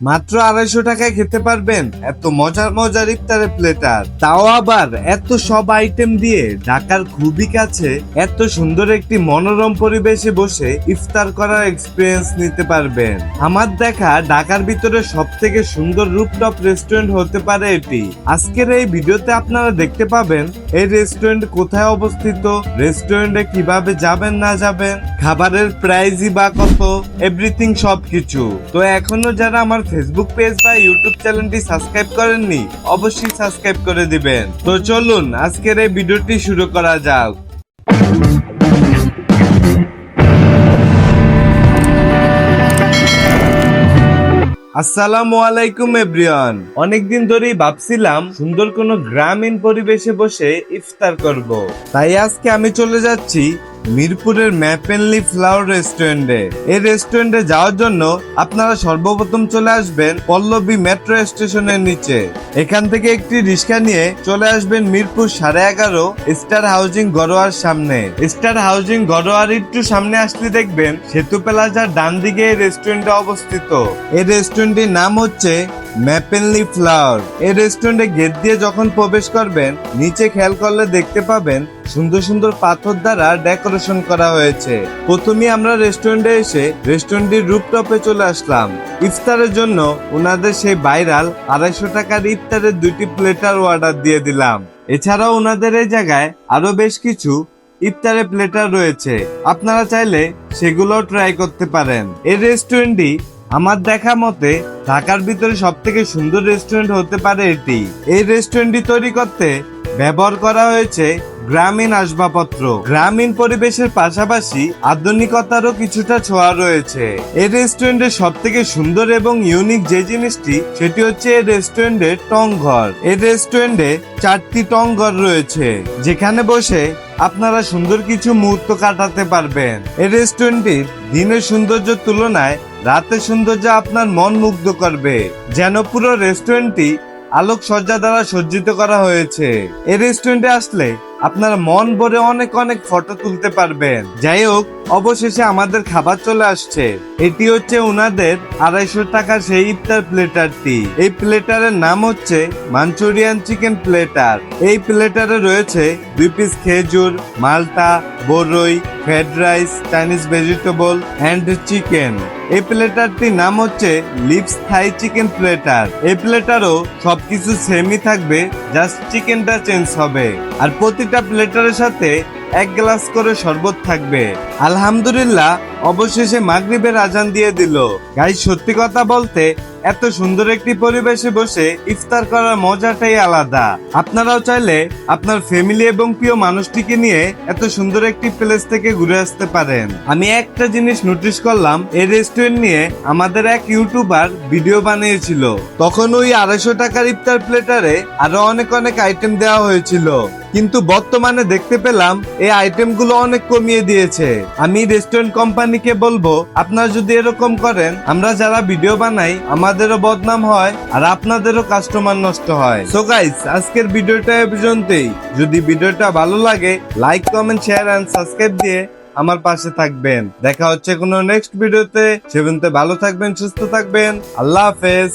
মাত্র 250 টাকায় খেতে পারবেন এত মজার মজার ইফতারের প্লেটার, তাও আবার এত সব আইটেম দিয়ে। ঢাকার খুবই কাছে এত সুন্দর একটি মনোরম পরিবেশে বসে ইফতার করার এক্সপিরিয়েন্স নিতে পারবেন। আমার দেখা ঢাকার ভিতরে সব থেকে সুন্দর রুফটপ রেস্টুরেন্ট হতে পারে এটি। আজকের এই ভিডিওতে আপনারা দেখতে পাবেন এই রেস্টুরেন্ট কোথায় অবস্থিত, রেস্টুরেন্টে কিভাবে যাবেন না যাবেন, খাবারের প্রাইসই বা কত, এভরিথিং সবকিছু। তো এখনো যারা আমার ফেসবুক পেজ বা ইউটিউব চ্যানেলটি সাবস্ক্রাইব করেননি, অবশ্যই সাবস্ক্রাইব করে দিবেন। তো চলুন আজকের এই ভিডিওটি শুরু করা যাক। আসসালামু আলাইকুম এভরিওয়ান। অনেকদিন ধরেই ভাবছিলাম সুন্দর কোনো গ্রামীণ পরিবেশে বসে ইফতার করব, তাই আজকে আমি চলে যাচ্ছি মিরপুরের ম্যাপেনলি ফ্লাওয়ার রেস্টুরেন্টে। এই রেস্টুরেন্টে যাওয়ার জন্য আপনারা সর্বপ্রথম চলে আসবেন পল্লবী মেট্রো স্টেশনের নিচে। এখান থেকে একটি রিক্সা নিয়ে চলে আসবেন মিরপুর 11:30 স্টার হাউজিং গড়োয়ার সামনে। স্টার হাউজিং গড়োয়ার একটু সামনে আসলে দেখবেন সেতু প্লাজার ডান দিকে এই রেস্টুরেন্টে অবস্থিত। এই রেস্টুরেন্টের নাম হচ্ছে ম্যাপেনলি ফ্লাওয়ার। এই রেস্টুরেন্টে গেট দিয়ে যখন প্রবেশ করবেন, নিচে খেয়াল করলে দেখতে পাবেন সুন্দর সুন্দর পাথর দ্বারা ডেকোরেশন করা হয়েছে। প্রথমে আমরা রেস্টুরেন্টে এসে রেস্টুরেন্টের রুফটপে চলে আসলাম। ইফতারের জন্য ওনাদের সেই ভাইরাল 250 টাকার ইফতারের 2টি প্লেটার অর্ডার দিয়ে দিলাম। এছাড়াও ওনাদের এই জায়গায় আরো বেশ কিছু ইফতারের প্লেটার রয়েছে, আপনারা চাইলে সেগুলোও ট্রাই করতে পারেন। এই রেস্টুরেন্টটি আমার দেখা মতে ঢাকার ভিতরে সব থেকে সুন্দর রেস্টুরেন্ট হতে পারে এটি। এই রেস্টুরেন্টটি তৈরি করতে ব্যবহার করা হয়েছে গ্রামীণ আসবাবপত্র। গ্রামীণ পরিবেশের পাশাপাশি আধুনিকতারও কিছুটা ছোঁয়া রয়েছে। এই রেস্টুরেন্টের সব থেকে সুন্দর এবং ইউনিক যে জিনিসটি, সেটি হচ্ছে এই রেস্টুরেন্টের টং ঘর। এই রেস্টুরেন্টে 4টি টং ঘর রয়েছে, যেখানে বসে আপনারা সুন্দর কিছু মুহূর্ত কাটাতে পারবেন। এই রেস্টুরেন্টটির দিনের সৌন্দর্যের তুলনায় রাতের সৌন্দর্য আপনার মন মুগ্ধ করবে, যেন পুরো রেস্টুরেন্টটি আলোকসজ্জা দ্বারা সজ্জিত করা হয়েছে। এই রেস্টুরেন্টে আসলে আপনারা মন ভরে অনেক অনেক ফটো তুলতে পারবেন। যাই হোক, অবশেষে আমাদের খাবার চলে আসছে। এটি হচ্ছে ওনাদের 250 টাকার সেই ইফতার প্লেটারটি। এই প্লেটারের নাম হচ্ছে মাঞ্চুরিয়ান চিকেন প্লেটার। এই প্লেটারে রয়েছে 2 পিস খেজুর, মালটা, বরই, fried rice, Chinese vegetable and chicken. এই প্লেটারটির নাম হচ্ছে লিপস থাই চিকেন প্লেটার। এই প্লেটারও সবকিছু সেমই থাকবে, জাস্ট চিকেনটা চেঞ্জ হবে। আর প্রতিটা প্লেটারের সাথে 1 গ্লাস করে শরবত থাকবে। আলহামদুলিল্লাহ, অবশেষে মাগরিবের আজান দিয়ে দিল। গাইস, সত্যি কথা বলতে এত সুন্দর একটি পরিবেশে বসে ইফতার করার মজাটাই আলাদা। আপনারাও চাইলে আপনার ফ্যামিলি এবং প্রিয় মানুষটিকে নিয়ে এত সুন্দর একটি প্লেস থেকে ঘুরে আসতে পারেন। আমি একটা জিনিস নোটিস করলাম, এই রেস্টুরেন্ট নিয়ে আমাদের এক ইউটিউবার ভিডিও বানিয়েছিল। তখন ওই 250 টাকার ইফতার প্লেটারে আরো অনেক অনেক আইটেম দেওয়া হয়েছিল, কিন্তু বর্তমানে দেখতে পেলাম এই আইটেমগুলো অনেক কমিয়ে দিয়েছে। আমি রেস্টুরেন্ট কোম্পানিকে বলবো, আপনারা যদি এরকম করেন, আমরা যারা ভিডিও বানাই আমাদেরও বদনাম হয় আর আপনাদেরও কাস্টমার নষ্ট হয়। সো গাইস, আজকের ভিডিওটা এই পর্যন্তই। যদি ভিডিওটা ভালো লাগে, like, comment, share and subscribe দিয়ে আমার পাশে থাকবেন। দেখা হচ্ছে কোনো নেক্সট ভিডিওতে। সে পর্যন্ত ভালো থাকবেন, সুস্থ থাকবেন। আল্লাহ হাফেজ।